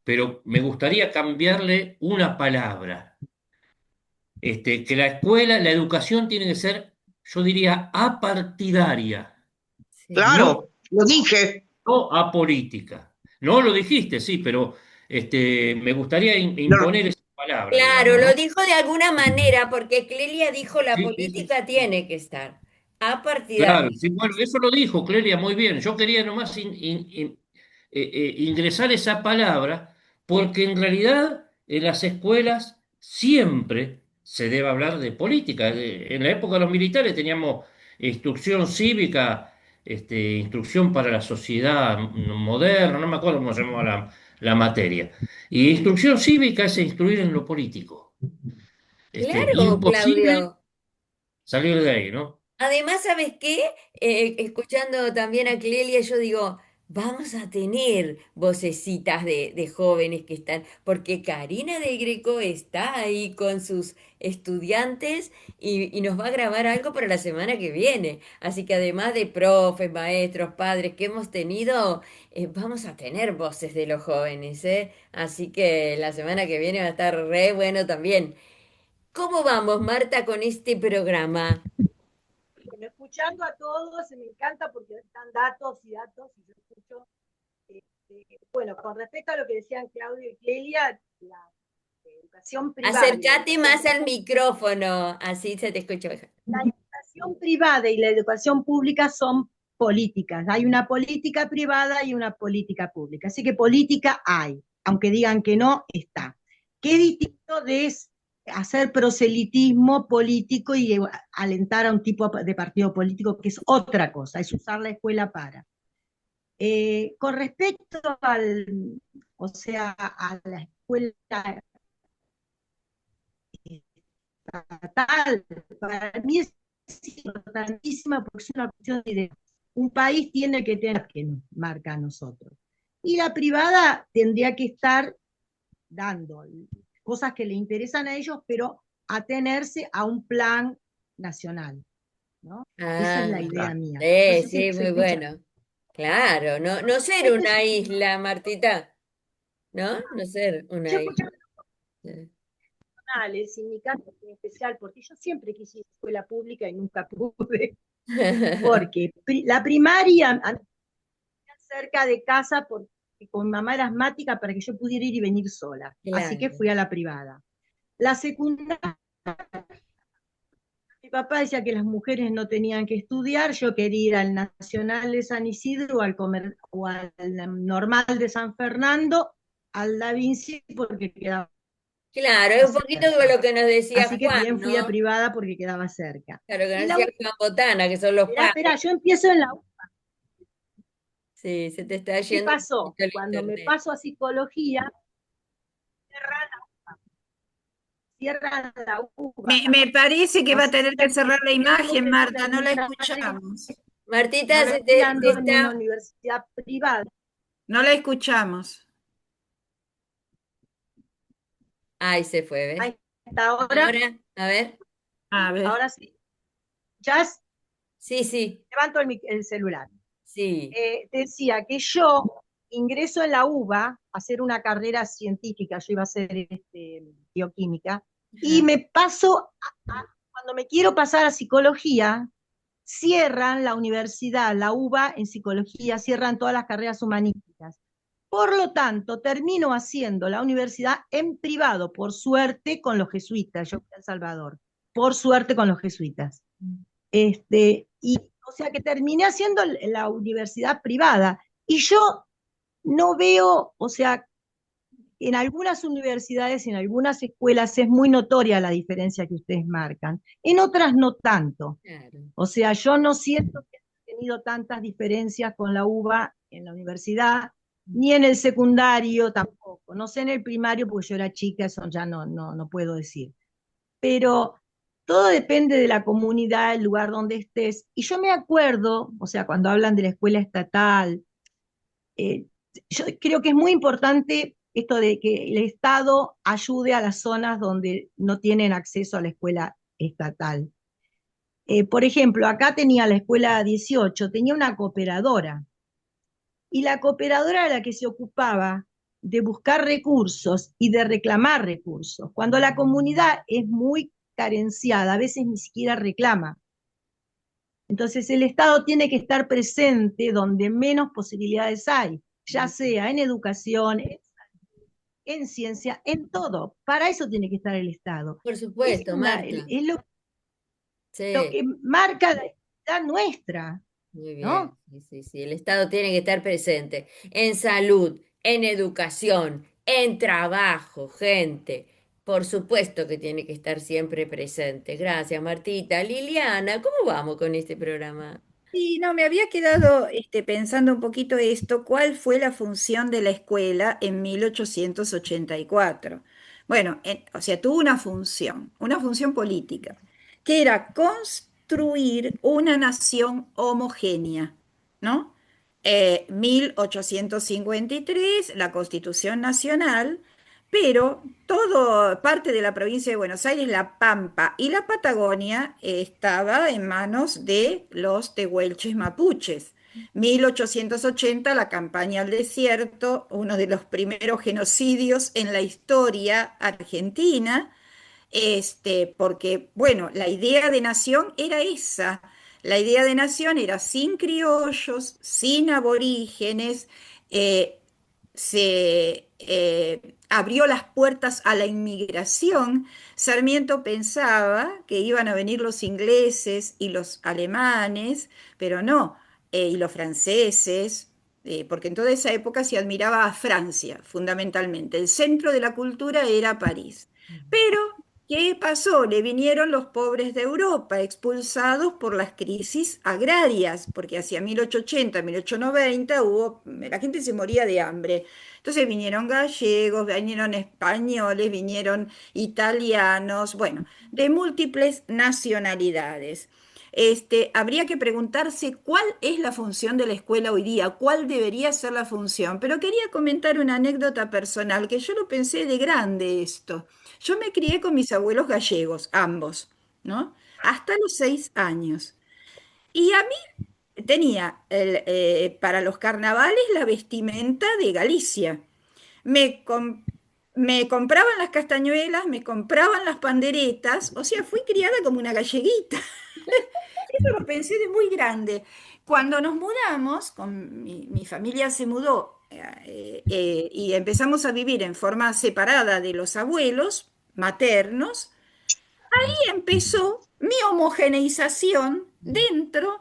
pero me gustaría cambiarle una palabra. Que la escuela, la educación tiene que ser, yo diría, apartidaria, Sí. no, Claro, lo dije. no apolítica. No lo dijiste, sí, pero me gustaría Lo- imponer esa palabra, Claro, digamos, lo ¿no? dijo de alguna manera, porque Clelia dijo la Sí, sí, sí. política tiene que estar Claro, apartidaria. sí, bueno, eso lo dijo Clelia muy bien. Yo quería nomás ingresar esa palabra porque en realidad en las escuelas siempre se debe hablar de política. En la época de los militares teníamos instrucción cívica, instrucción para la sociedad moderna, no me acuerdo cómo se llamaba la materia. Y instrucción cívica es instruir en lo político. Claro, Imposible Claudio. salir de ahí, ¿no? Además, ¿sabes qué? Escuchando también a Clelia, yo digo, vamos a tener vocecitas de jóvenes que están, porque Karina del Greco está ahí con sus estudiantes y nos va a grabar algo para la semana que viene. Así que además de profes, maestros, padres que hemos tenido, vamos a tener voces de los jóvenes, ¿eh? Así que la semana que viene va a estar re bueno también. ¿Cómo vamos, Marta, con este programa? Bueno, escuchando a todos, me encanta porque están datos y datos, y yo escucho, bueno, con respecto a lo que decían Claudio y Clelia, la educación privada y la Acércate educación más pública. al micrófono, así se te escucha mejor. La educación privada y la educación pública son políticas. Hay una política privada y una política pública. Así que política hay, aunque digan que no, está. Qué distinto de hacer proselitismo político y alentar a un tipo de partido político, que es otra cosa, es usar la escuela para. Con respecto o sea, a la escuela estatal, para mí es importantísima porque es una cuestión de ideas. Un país tiene que tener que nos marca a nosotros. Y la privada tendría que estar dando cosas que le interesan a ellos, pero atenerse a un plan nacional, ¿no? Esa es la Ah, idea mía. No sí, sé si sí, se muy escucha. bueno. Claro, no, no ser Este es una isla, Martita, ¿no? No ser yo una isla. escucho nacionales, y mi caso es muy especial, porque yo siempre quise ir a escuela pública y nunca pude, porque la primaria cerca de casa, porque con mamá era asmática para que yo pudiera ir y venir sola, así que Claro, fui a la privada. La secundaria, mi papá decía que las mujeres no tenían que estudiar, yo quería ir al Nacional de San Isidro o al Normal de San Fernando, al Da Vinci, porque quedaba claro, es un poquito como cerca. lo que nos decía Así que Juan, bien fui a ¿no? privada porque quedaba cerca. Claro, que nos Y decía Juan Botana, que son los espera, padres. yo empiezo en la U. Sí, se te está ¿Qué yendo un pasó? poquito el Cuando me internet. paso a psicología, cierran la UBA. Me parece que O va a tener que sea que cerrar la tengo imagen, que Marta, no la terminar escuchamos. No Martita, la, te estudiando en una está... universidad privada. no la escuchamos. Ay, se fue, ¿ves? Ahí está ahora, Ahora, a ver. A ver. ahora sí. Ya Sí, sí, levanto el celular. sí. Decía que yo ingreso en la UBA a hacer una carrera científica, yo iba a hacer bioquímica, y Ajá. me paso, cuando me quiero pasar a psicología, cierran la universidad, la UBA en psicología, cierran todas las carreras humanísticas. Por lo tanto, termino haciendo la universidad en privado, por suerte con los jesuitas, yo fui a El Salvador, por suerte con los jesuitas. Y o sea que terminé haciendo la universidad privada. Y yo no veo, o sea, en algunas universidades, en algunas escuelas es muy notoria la diferencia que ustedes marcan, en otras no tanto. Claro. O sea, yo no siento que he tenido tantas diferencias con la UBA en la universidad, ni en el secundario tampoco. No sé en el primario, porque yo era chica, eso ya no puedo decir. Pero todo depende de la comunidad, el lugar donde estés. Y yo me acuerdo, o sea, cuando hablan de la escuela estatal, eh, yo creo que es muy importante esto de que el Estado ayude a las zonas donde no tienen acceso a la escuela estatal. Por ejemplo, acá tenía la escuela 18, tenía una cooperadora, y la cooperadora era la que se ocupaba de buscar recursos y de reclamar recursos. Cuando la comunidad es muy carenciada, a veces ni siquiera reclama. Entonces el Estado tiene que estar presente donde menos posibilidades hay, ya sea en educación, en ciencia, en todo. Para eso tiene que estar el Estado. Por supuesto, Marta. Es lo Sí, que marca la identidad nuestra, muy bien. ¿no? Sí, sí, sí. El Estado tiene que estar presente en salud, en educación, en trabajo, gente. Por supuesto que tiene que estar siempre presente. Gracias, Martita. Liliana, ¿cómo vamos con este programa? Sí, no, me había quedado pensando un poquito esto, ¿cuál fue la función de la escuela en 1884? Bueno, o sea, tuvo una función política, que era construir una nación homogénea, ¿no? 1853, la Constitución Nacional, pero todo parte de la provincia de Buenos Aires, La Pampa y la Patagonia estaba en manos de los tehuelches mapuches. 1880, la campaña al desierto, uno de los primeros genocidios en la historia argentina, porque, bueno, la idea de nación era esa. La idea de nación era sin criollos, sin aborígenes, eh, se abrió las puertas a la inmigración. Sarmiento pensaba que iban a venir los ingleses y los alemanes, pero no, y los franceses, porque en toda esa época se admiraba a Francia, fundamentalmente. El centro de la cultura era París. Pero ¿Qué pasó? Le vinieron los pobres de Europa, expulsados por las crisis agrarias, porque hacia 1880, 1890 la gente se moría de hambre. Entonces vinieron gallegos, vinieron españoles, vinieron italianos, bueno, de múltiples nacionalidades. Habría que preguntarse cuál es la función de la escuela hoy día, cuál debería ser la función. Pero quería comentar una anécdota personal, que yo lo pensé de grande esto. Yo me crié con mis abuelos gallegos, ambos, ¿no? Hasta los 6 años. Y a mí tenía para los carnavales la vestimenta de Galicia. Me, com- Me compraban las castañuelas, me compraban las panderetas, o sea, fui criada como una galleguita. Eso lo pensé de muy grande. Cuando nos mudamos, mi familia se mudó y empezamos a vivir en forma separada de los abuelos maternos, y empezó mi homogeneización dentro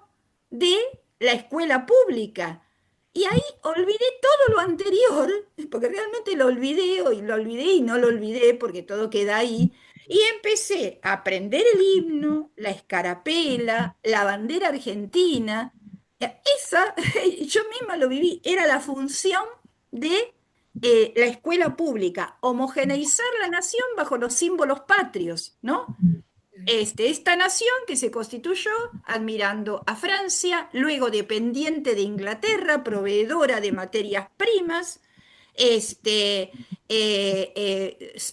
de la escuela pública. Y ahí olvidé todo lo anterior, porque realmente lo olvidé y no lo olvidé porque todo queda ahí. Y empecé a aprender el himno, la escarapela, la bandera argentina. Esa, yo misma lo viví, era la función de la escuela pública, homogeneizar la nación bajo los símbolos patrios, ¿no? Esta nación que se constituyó admirando a Francia, luego dependiente de Inglaterra, proveedora de materias primas,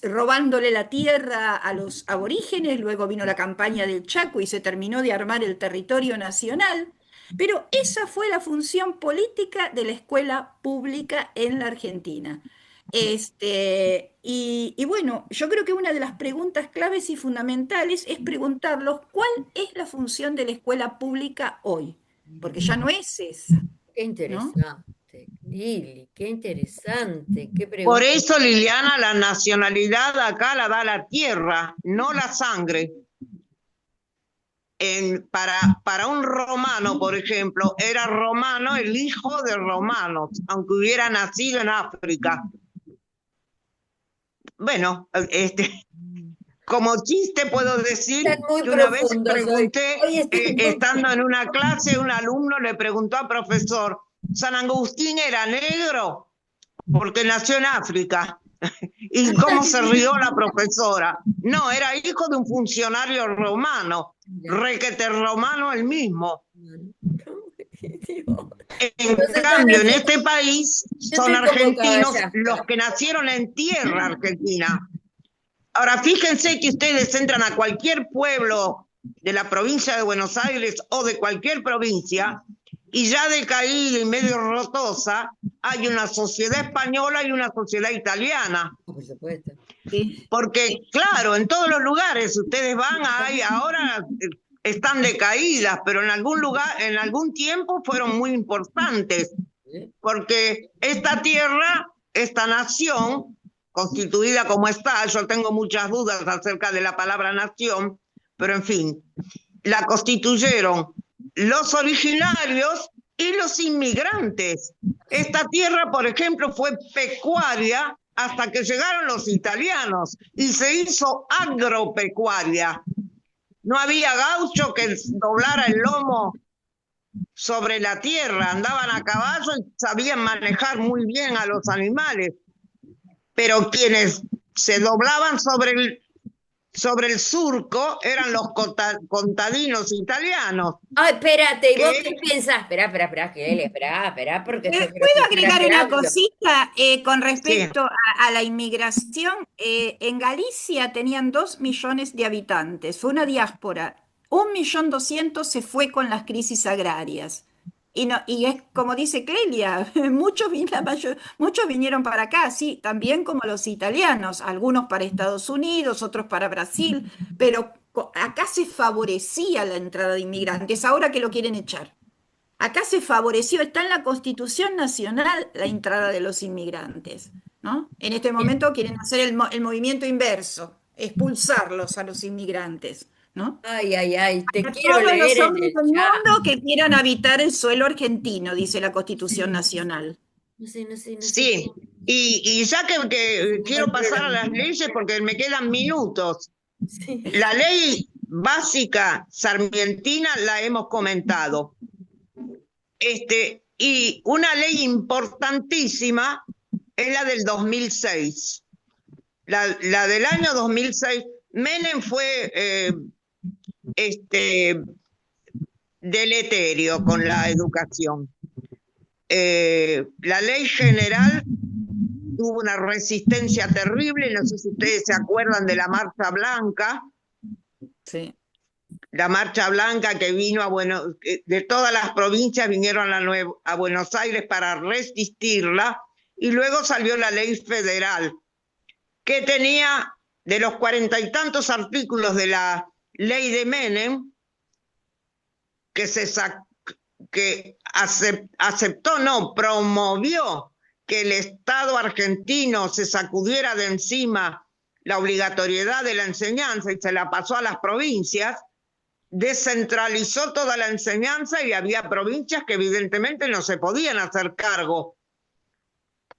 robándole la tierra a los aborígenes, luego vino la campaña del Chaco y se terminó de armar el territorio nacional. Pero esa fue la función política de la escuela pública en la Argentina. Y bueno, yo creo que una de las preguntas claves y fundamentales es preguntarlos cuál es la función de la escuela pública hoy, porque ya no es esa, Qué ¿no? interesante, Lili, qué interesante, qué Por pregunta. eso, Liliana, la nacionalidad acá la da la tierra, no la sangre. Para un romano, por ejemplo, era romano el hijo de romanos, aunque hubiera nacido en África. Bueno, como chiste puedo decir Están muy que una vez profundos hoy. pregunté, Hoy están muy estando en una clase, un alumno le preguntó al profesor, ¿San Agustín era negro? Porque nació en África. ¿Y cómo se rió la profesora? No, era hijo de un funcionario romano, requete romano el mismo. En cambio, en este país Yo son estoy convocada argentinos ya. los que nacieron en tierra argentina. Ahora, fíjense que ustedes entran a cualquier pueblo de la provincia de Buenos Aires o de cualquier provincia y ya decaída y medio rotosa hay una sociedad española y una sociedad italiana. Por supuesto. Sí. Porque, claro, en todos los lugares ustedes van, ahora están decaídas, pero en algún lugar, en algún tiempo fueron muy importantes, porque esta tierra, esta nación, constituida como está, yo tengo muchas dudas acerca de la palabra nación, pero en fin, la constituyeron los originarios y los inmigrantes. Esta tierra, por ejemplo, fue pecuaria hasta que llegaron los italianos y se hizo agropecuaria. No había gaucho que doblara el lomo sobre la tierra, andaban a caballo y sabían manejar muy bien a los animales, pero quienes se doblaban sobre el surco eran los contadinos italianos. Ay, espérate, ¿y vos que qué pensás? Espera, Kelly, espera, porque estoy ¿Puedo profesora agregar de una audio. cosita con Sí. respecto a la inmigración? En Galicia tenían 2 millones de habitantes, fue una diáspora. 1.200.000 se fue con las crisis agrarias. Y es como dice Clelia, muchos vinieron para acá, sí, también como los italianos, algunos para Estados Unidos, otros para Brasil, pero acá se favorecía la entrada de inmigrantes, ahora que lo quieren echar. Acá se favoreció, está en la Constitución Nacional la entrada de los inmigrantes, ¿no? En este momento quieren hacer el movimiento inverso, expulsarlos a los inmigrantes, ¿no? Ay, te A quiero todos los leer en hombres el del chat. mundo que quieran habitar el suelo argentino, dice la Constitución Nacional. No sé. Sí, y ya que quiero pasar a las leyes porque me quedan minutos, Sí. La ley básica sarmientina la hemos comentado. Y una ley importantísima es la del 2006. La del año 2006, Menem fue deleterio con la educación. La ley general tuvo una resistencia terrible, no sé si ustedes se acuerdan de la Marcha Blanca, Sí. la Marcha Blanca que vino de todas las provincias vinieron a Buenos Aires para resistirla, y luego salió la ley federal, que tenía de los 40 y tantos artículos de la ley de Menem, que aceptó, no, promovió que el Estado argentino se sacudiera de encima la obligatoriedad de la enseñanza y se la pasó a las provincias, descentralizó toda la enseñanza y había provincias que evidentemente no se podían hacer cargo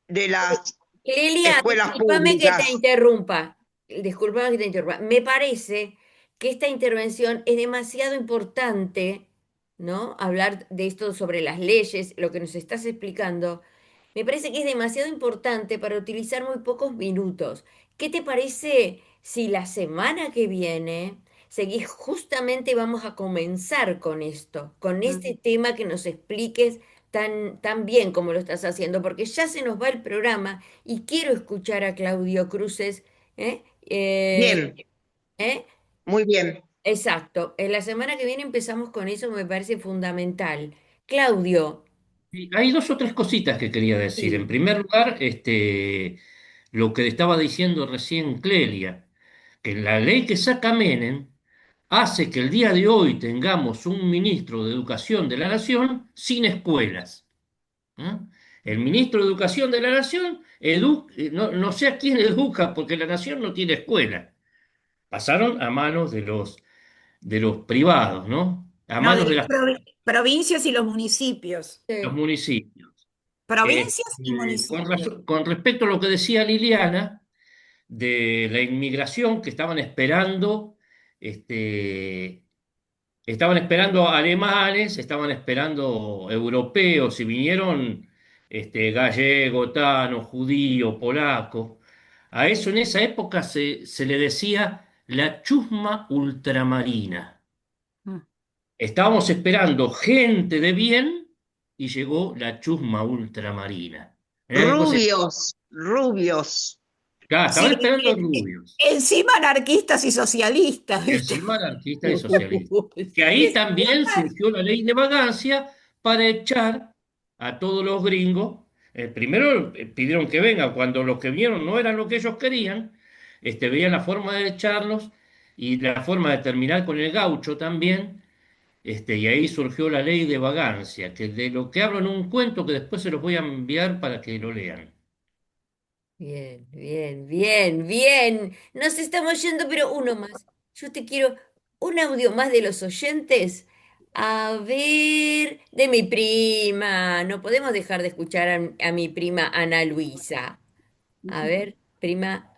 de las Clelia, escuelas públicas. discúlpame que te interrumpa. Me parece que esta intervención es demasiado importante, ¿no? Hablar de esto sobre las leyes, lo que nos estás explicando. Me parece que es demasiado importante para utilizar muy pocos minutos. ¿Qué te parece si la semana que viene seguís justamente vamos a comenzar con esto, con este tema que nos expliques tan bien como lo estás haciendo? Porque ya se nos va el programa y quiero escuchar a Claudio Cruces, ¿eh? Bien, ¿Eh? muy bien. Exacto. En la semana que viene empezamos con eso, me parece fundamental. Claudio, Y hay dos o tres cositas que quería decir. En sí. primer lugar, lo que estaba diciendo recién Clelia, que la ley que saca Menem hace que el día de hoy tengamos un ministro de Educación de la Nación sin escuelas. ¿Eh? El ministro de Educación de la Nación no sé a quién educa porque la Nación no tiene escuela. Pasaron a manos de los privados, ¿no? A No, de manos de las las provincias y los municipios. los municipios. Provincias y Con, municipios. con respecto a lo que decía Liliana de la inmigración que este, estaban esperando alemanes, estaban esperando europeos y vinieron gallegos, tanos, judíos, polacos. A eso en esa época se le decía la chusma ultramarina. Mm. Estábamos esperando gente de bien y llegó la chusma ultramarina. Entonces, Rubios, rubios. claro, estaban Sí, esperando rubios, encima anarquistas y socialistas, ¿viste? encima anarquistas y socialistas. Que ahí también surgió la ley de vagancia para echar a todos los gringos. Primero pidieron que vengan, cuando los que vinieron no eran lo que ellos querían, veían la forma de echarlos y la forma de terminar con el gaucho también. Y ahí surgió la ley de vagancia, que de lo que hablo en un cuento que después se los voy a enviar para que lo lean. Bien, bien, bien, bien. Nos estamos yendo, pero uno más. Yo te quiero un audio más de los oyentes. A ver, de mi prima. No podemos dejar de escuchar a mi prima Ana Luisa. A ver, prima.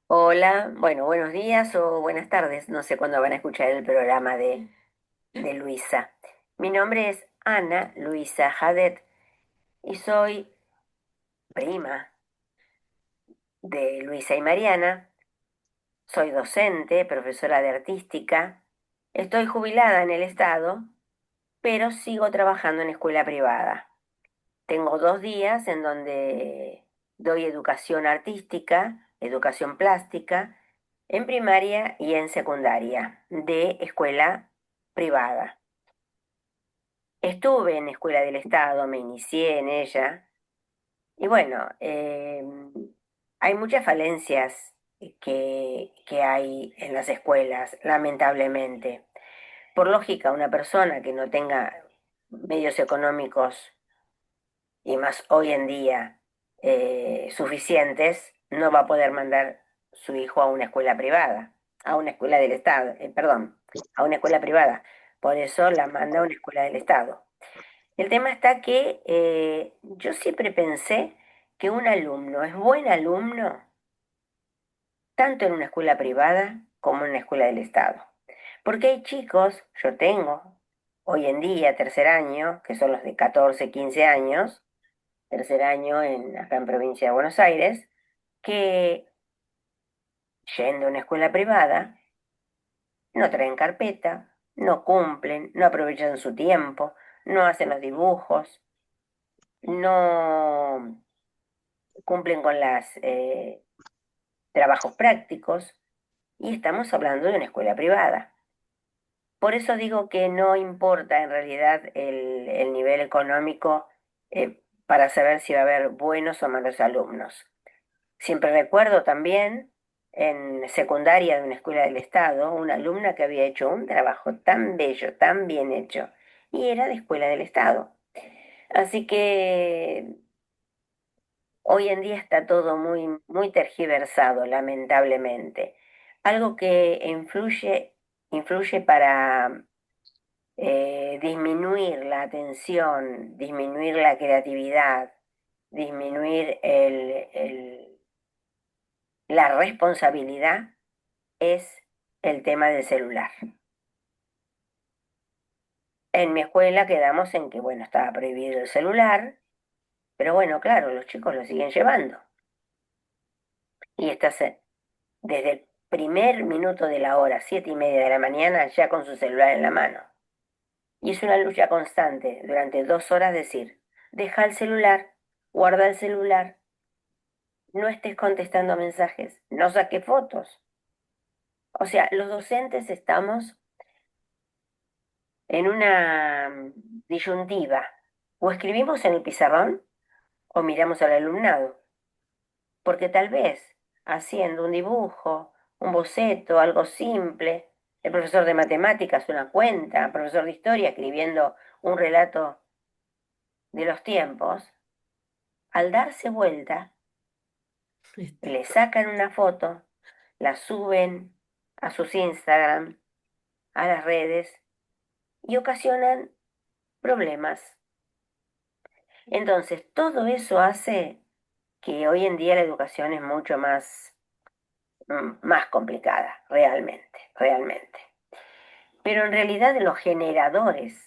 Hola, bueno, buenos días o buenas tardes. No sé cuándo van a escuchar el programa de Luisa. Mi nombre es Ana Luisa Jadet y soy prima de Luisa y Mariana. Soy docente, profesora de artística. Estoy jubilada en el Estado, pero sigo trabajando en escuela privada. Tengo 2 días en donde doy educación artística, educación plástica, en primaria y en secundaria, de escuela privada. Estuve en escuela del Estado, me inicié en ella, y bueno, hay muchas falencias que hay en las escuelas, lamentablemente. Por lógica, una persona que no tenga medios económicos y más hoy en día suficientes, no va a poder mandar su hijo a una escuela privada, a una escuela del Estado, perdón, a una escuela privada. Por eso la manda a una escuela del Estado. El tema está que yo siempre pensé que un alumno es buen alumno tanto en una escuela privada como en una escuela del Estado. Porque hay chicos, yo tengo hoy en día tercer año, que son los de 14, 15 años, tercer año acá en provincia de Buenos Aires, que yendo a una escuela privada, no traen carpeta, no cumplen, no aprovechan su tiempo, no hacen los dibujos, no cumplen con los trabajos prácticos, y estamos hablando de una escuela privada. Por eso digo que no importa en realidad el nivel económico para saber si va a haber buenos o malos alumnos. Siempre recuerdo también en secundaria de una escuela del Estado una alumna que había hecho un trabajo tan bello, tan bien hecho, y era de escuela del Estado. Así que hoy en día está todo muy, muy tergiversado, lamentablemente. Algo que influye para disminuir la atención, disminuir la creatividad, disminuir la responsabilidad es el tema del celular. En mi escuela quedamos en que, bueno, estaba prohibido el celular, pero bueno, claro, los chicos lo siguen llevando. Y estás desde el primer minuto de la hora, 7:30 de la mañana, ya con su celular en la mano. Y es una lucha constante durante 2 horas decir, deja el celular, guarda el celular, no estés contestando mensajes, no saques fotos. O sea, los docentes estamos en una disyuntiva. O escribimos en el pizarrón o miramos al alumnado. Porque tal vez haciendo un dibujo, un boceto, algo simple, el profesor de matemáticas una cuenta, el profesor de historia escribiendo un relato de los tiempos, al darse vuelta, le sacan una foto, la suben a sus Instagram, a las redes y ocasionan problemas. Entonces, todo eso hace que hoy en día la educación es mucho más complicada, realmente, realmente. Pero en realidad los generadores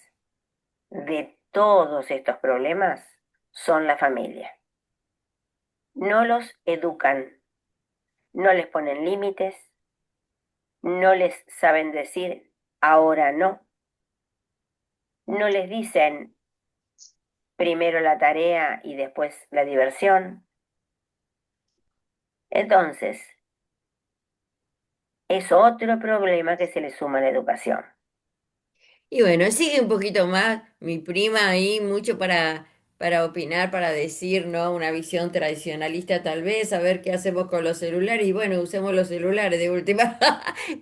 de todos estos problemas son la familia. No los educan, no les ponen límites, no les saben decir ahora no, no les dicen primero la tarea y después la diversión. Entonces, es otro problema que se le suma a la educación. Y bueno, sigue un poquito más mi prima ahí, mucho para opinar, para decir, ¿no? Una visión tradicionalista tal vez, a ver qué hacemos con los celulares. Y bueno, usemos los celulares de última,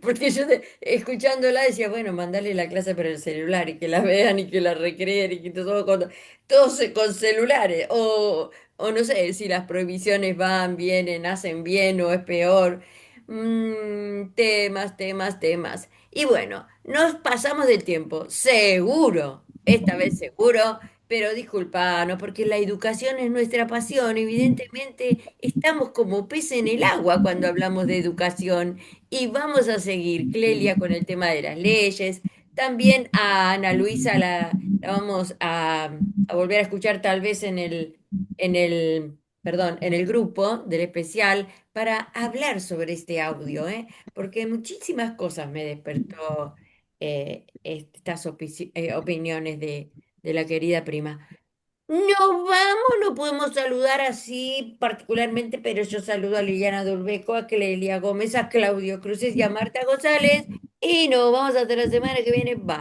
porque yo escuchándola decía, bueno, mandarle la clase por el celular y que la vean y que la recreen y que todos con celulares. O no sé si las prohibiciones van, vienen, hacen bien o es peor. Temas, temas, temas. Y bueno, nos pasamos del tiempo, seguro, esta vez seguro, pero disculpanos, porque la educación es nuestra pasión. Evidentemente, estamos como pez en el agua cuando hablamos de educación y vamos a seguir, Clelia, con el tema de las leyes. También a Ana Luisa la vamos a volver a escuchar tal vez en el grupo del especial para hablar sobre este audio, ¿eh? Porque muchísimas cosas me despertó estas opiniones de la querida prima. Nos vamos, no podemos saludar así particularmente, pero yo saludo a Liliana Dulbeco, a Clelia Gómez, a Claudio Cruces y a Marta González, y nos vamos hasta la semana que viene. Bye.